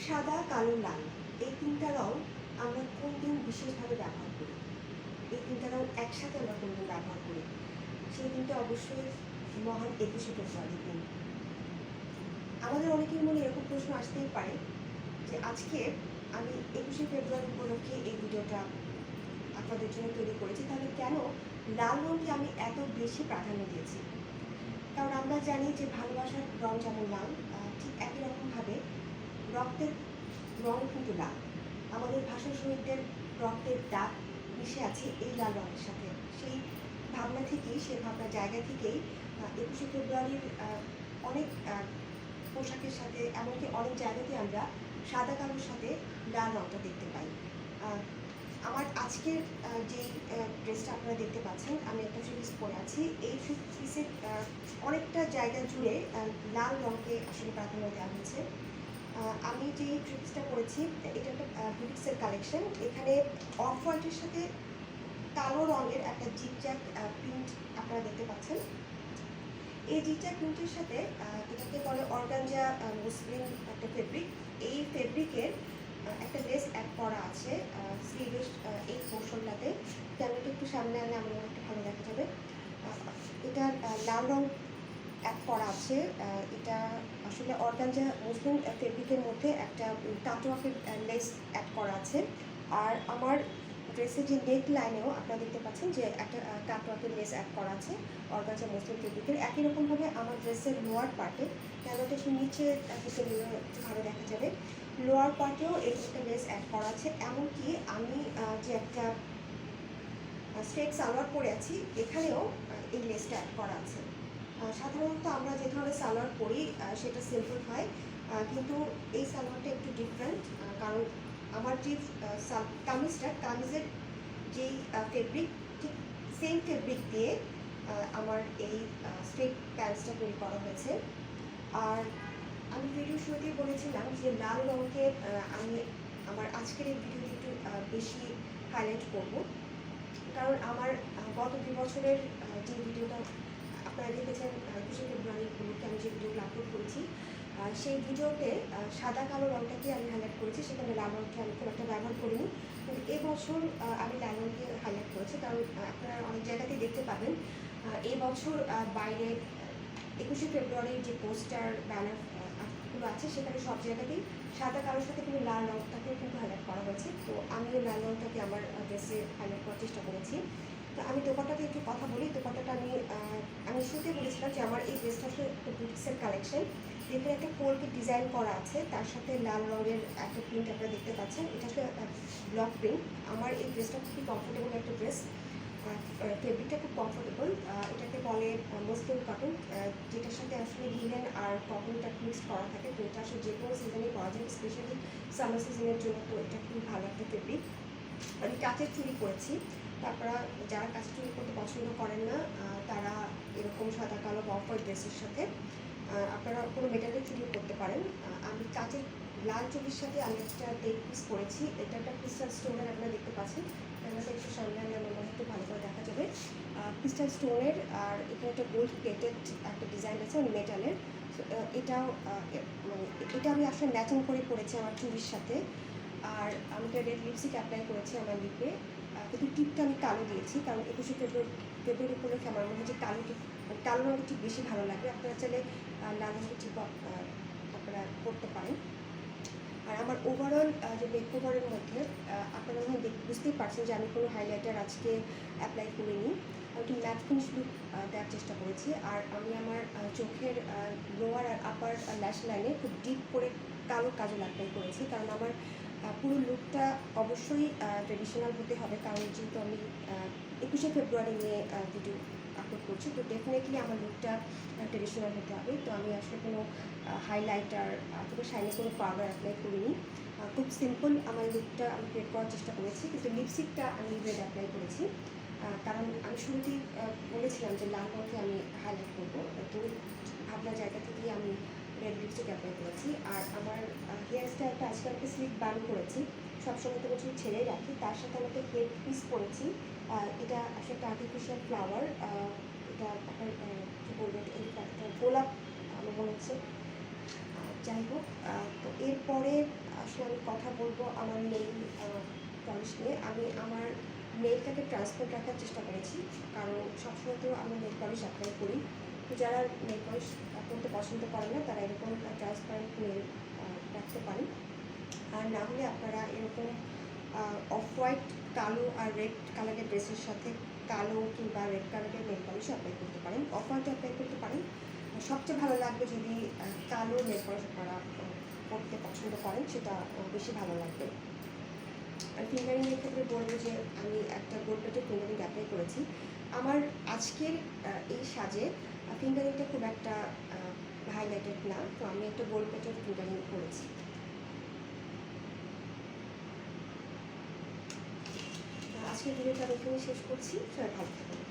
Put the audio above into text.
সাদা, কালো, লাল এই তিনটা রং আমরা কোন দিন বিশেষভাবে ব্যবহার করি? এই তিনটা রং একসাথে আমরা কোন দিন ব্যবহার করি? সেই দিনটা অবশ্যই মহান ২১শে ফেব্রুয়ারির দিন। আমাদের অনেকের মনে এরকম প্রশ্ন আসতেই পারে যে আজকে আমি ২১শে ফেব্রুয়ারি উপলক্ষে এই ভিডিওটা আপনাদের জন্য তৈরি করেছি, তাহলে কেন লাল রঙকে আমি এত বেশি প্রাধান্য দিয়েছি? কারণ আমরা জানি যে ভালোবাসার রং যেমন লাল, ঠিক একই রকমভাবে রক্তের রং কিন্তু লাল। আমাদের ভাষা শহীদদের রক্তের দাগ মিশে আছে এই লাল রঙের সাথে। সেই ভাবনা থেকেই, সেই ভাবনার জায়গা থেকেই ২১শে ফেব্রুয়ারির অনেক পোশাকের সাথে, এমনকি অনেক জায়গাতে আমরা সাদা কালোর সাথে লাল রঙটা দেখতে পাই। আমার আজকের যেই ড্রেসটা আপনারা দেখতে পাচ্ছেন, আমি একটা থ্রি পিস পরে আছি। এই থ্রি পিসের অনেকটা জায়গা জুড়ে লাল রঙকে আসলে প্রাধান্য দেওয়া হয়েছে। আমি যে থ্রি পিসটা পরেছি এটা একটা বুটিক্সের কালেকশন। এখানে অফ হোয়াইটের সাথে কালো রঙের একটা জিগজ্যাগ প্রিন্ট আপনারা দেখতে পাচ্ছেন। এই জিগজ্যাগ প্রিন্টের সাথে এটাকে বলে অর্গানজা মসলিন একটা ফেব্রিক। এই ফেব্রিকের একটা লেস অ্যাড করা আছে স্লিভের এই পোর্শনটাতে। ক্যামেরাটা একটু সামনে আনলে আমার অনেকটা ভালো দেখা যাবে। এটার লাল রং অ্যাড করা আছে। এটা আসলে অর্গানজা মসলিন ফেব্রিকের মধ্যে একটা কাটওয়ার্কের লেস অ্যাড করা আছে। আর আমার ড্রেসের যে নেক লাইনেও আপনারা দেখতে পাচ্ছেন যে একটা কাটওয়ার্কের লেস অ্যাড করা আছে অর্গানজা মসলিন ফেব্রিকের। একই রকমভাবে আমার ড্রেসের লোয়ার পার্টে, ক্যামেরাটা নিচে থেকে একটু ভালো দেখা যাবে, লোয়ার পার্টেও এরকম একটা লেস অ্যাড করা আছে। এমনকি আমি যে একটা স্ট্রেট সালোয়ার পরে আছি, এখানেও এই লেসটা অ্যাড করা আছে। সাধারণত আমরা যে ধরনের সালোয়ার পরি সেটা সিম্পল হয়, কিন্তু এই সালোয়ারটা একটু ডিফারেন্ট। কারণ আমার যে কামিজের যেই ফেব্রিক, ঠিক সেম ফেব্রিক দিয়ে আমার এই স্ট্রেট প্যান্টসটা তৈরি করা হয়েছে। আর আমি ভিডিও শুরুতেই বলেছিলাম যে লাল রঙকে আমি আমার আজকের এই ভিডিওতে একটু বেশি হাইলাইট করব, কারণ আমার গত ২ বছরের যে ভিডিওটা আপনারা দেখেছেন ২১শে ফেব্রুয়ারি উপলক্ষে আমি যে ভিডিওগুলো আপলোড করেছি, সেই ভিডিওতে সাদা কালো রঙটাকে আমি হাইলাইট করেছি, সেখানে লাল রঙকে আমি খুব একটা ব্যবহার করিনি। কিন্তু এবছর আমি লাল রঙকে হাইলাইট করেছি, কারণ আপনারা অনেক জায়গাতেই দেখতে পাবেন এবছর বাইরে ২১শে ফেব্রুয়ারির যে পোস্টার ব্যানারগুলো আছে সেখানে সব জায়গাতেই সাদা কালোর সাথে কিন্তু লাল রঙটাকেও কিন্তু হাইলাইট করা হয়েছে। তো আমিও লাল রঙটাকে আমার ড্রেসে হাইলাইট করার চেষ্টা করেছি। তো আমি দোপাট্টাতে একটু কথা বলি। দোপাট্টাটা আমি শুরুতে বলেছিলাম যে আমার এই ড্রেসটা আসলে একটা বুটিক্সের কালেকশন। এখানে একটা পোলকে ডিজাইন করা আছে, তার সাথে লাল রঙের একটা প্রিন্ট আপনারা দেখতে পাচ্ছেন। এটা আসলে ব্লক প্রিন্ট। আমার এই ড্রেসটা খুবই কমফোর্টেবল একটা ড্রেস। ফেব্রিকটা খুব কমফোর্টেবল। এটাকে বলে মসলিন কটন, যেটার সাথে আসলে লিনেন আর কটনটা মিক্সড করা থাকে। তো এটা আসলে যে কোনো সিজনে পাওয়া যায়, স্পেশালি সামার সিজনের জন্য। তো এটা খুবই ভালো একটা ফেব্রিক। আমি কাচের চুড়ি করেছি। তারপরে যারা কাচের চুড়ি করতে পছন্দ করেন না, তারা এরকম সাদা কালো অফ হোয়াইট ড্রেসের সাথে আপনারা কোনো মেটালের চুড়িও করতে পারেন। আমি কাচের লাল চুড়ির সাথে আমি একটা নেক পিস করেছি। এটা একটা ক্রিস্টাল স্টোনের আপনারা দেখতে পাচ্ছেন। ক্যামেরাটা একটু সামনে আনলে আমার মনে একটু ভালো করে দেখা যাবে। ক্রিস্টাল স্টোনের, আর এখানে একটা গোল্ড প্লেটেড একটা ডিজাইন আছে মেটালের। এটাও মানে এটা আমি আসলে ম্যাচিং করে পরেছি আমার চুড়ির সাথে। আর আমি একটা রেড লিপস্টিক অ্যাপ্লাই করেছি আমার লিপে, কিন্তু টিপটা আমি কালো দিয়েছি, কারণ ২১শে ফেব্রুয়ারি উপলক্ষে আমার মনে হচ্ছে কালো রঙের টিপ বেশি ভালো লাগবে। আপনারা চাইলে লাল রঙের টিপ আপনারা করতে পারেন। আর আমার ওভারঅল যে মেকওভারের মধ্যে আপনারা মনে হয় বুঝতেই পারছেন যে আমি কোনো হাইলাইটার আজকে অ্যাপ্লাই করিনি। আমি একটু ম্যাট ফিনিশ লুক দেওয়ার চেষ্টা করেছি। আর আমি আমার চোখের লোয়ার আর আপার ল্যাশ লাইনে খুব ডিপ করে কালো কাজল অ্যাপ্লাই করেছি, কারণ আমার পুরো লুকটা অবশ্যই ট্রেডিশনাল হতে হবে। কারণ যেহেতু আমি ২১শে ফেব্রুয়ারি নিয়ে ভিডিও আপলোড করছি, তো ডেফিনেটলি আমার লুকটা ট্রেডিশনাল হতে হবে। তো আমি আসলে কোনো হাইলাইটার অথবা শাইনি কোনো পাউডার অ্যাপ্লাই করিনি। খুব সিম্পল আমার লুকটা আমি ক্রিয়েট করার চেষ্টা করেছি, কিন্তু লিপস্টিকটা আমি রেড অ্যাপ্লাই করেছি। কারণ আমি শুরুতেই বলেছিলাম যে লাল রঙকে আমি হাইলাইট করবো, তো ভাবনার জায়গা থেকেই আমি রেড লিপস্টিক অ্যাপ্লাই করেছি। আর আমার হেয়ার স্টাইলটা আজকে একটা স্লিক বান করেছি, সবসময় তো বছর ছেড়েই রাখি। তার সাথে আমি একটা হেড পিস করেছি। এটা আসলে একটা আর্টিফিশিয়াল ফ্লাওয়ার। এটা আপনার কী বলবেন, এটা গোলাপ আমার মনে হচ্ছে। যাই হোক, তো এরপরে আসলে আমি কথা বলবো আমার নেইল পলিশ নিয়ে। আমি আমার নেইলটাকে ট্রান্সপারেন্ট রাখার চেষ্টা করেছি, কারণ সবসময় তো আমি নেইল পলিশ অ্যাপ্লাই করি। তো যারা নেইল পলিশ করতে পছন্দ করে না তারা এরকম ট্রান্সপারেন্ট নেইল রাখতে পারেন। আর না হলে আপনারা এরকম অফ হোয়াইট, কালো আর রেড কালারের ড্রেসের সাথে কালো কিংবা রেড কালারের নেল পলিশ অ্যাপ্লাই করতে পারেন। অফ হোয়াইট অ্যাপ্লাই করতে পারেন। সবচেয়ে ভালো লাগবে যদি কালো নেল পলিশ আপনারা করতে পছন্দ করেন, সেটা বেশি ভালো লাগবে। আর ফিঙ্গারিংয়ের ক্ষেত্রে বলবো যে আমি একটা গোল্ড প্লেটেড ফিঙ্গারিং অ্যাপ্লাই করেছি। আমার আজকের এই সাজে ফিঙ্গারিংটা খুব একটা হাইলাইটেড না, তো আমি একটা গোল্ড প্লেটেড ফিঙ্গারিং করেছি। আজকের ভিডিওটা আমি এখানে শেষ করছি। সবাই ভালো থাকবেন।